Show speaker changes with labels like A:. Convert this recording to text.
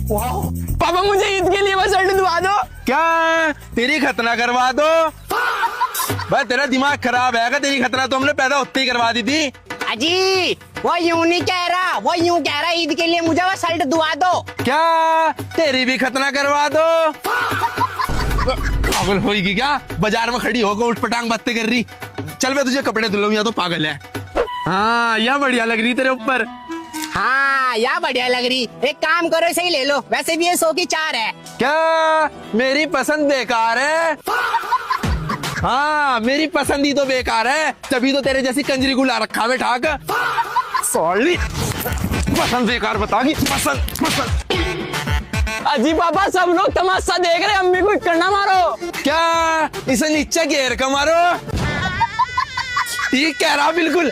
A: पापा मुझे ईद के लिए वो शर्ट दिलवा दो।
B: क्या तेरी खतना करवा दो? भाई तेरा दिमाग खराब है क्या? तेरी खतना तो हमने पैदा होते ही करवा दी थी।
A: अजी वो यूं नहीं कह रहा, वो यूं कह रहा ईद के लिए मुझे वो शर्ट दिलवा दो।
B: क्या तेरी भी खतना करवा दो? पागल होगी क्या? बाजार में खड़ी होकर उठपटांग बातें कर रही। चल मैं तुझे कपड़े धुलूं, या तो पागल है। हाँ यह बढ़िया लग रही तेरे ऊपर।
A: हाँ या बढ़िया लग रही। एक काम करो इसे ही ले लो, वैसे भी ये 100 की 4 है।
B: क्या मेरी पसंद बेकार है? हाँ मेरी पसंद ही तो बेकार है, तभी तो तेरे जैसी कंजरी को ला रखा है ठाक। सॉरी पसंद बेकार बतागी। पसंद
A: अजी पापा सब लोग तमाशा देख रहे, अम्मी को करना मारो।
B: क्या इसे नीचे घेर कर मारो? ठीक कह रहा बिल्कुल।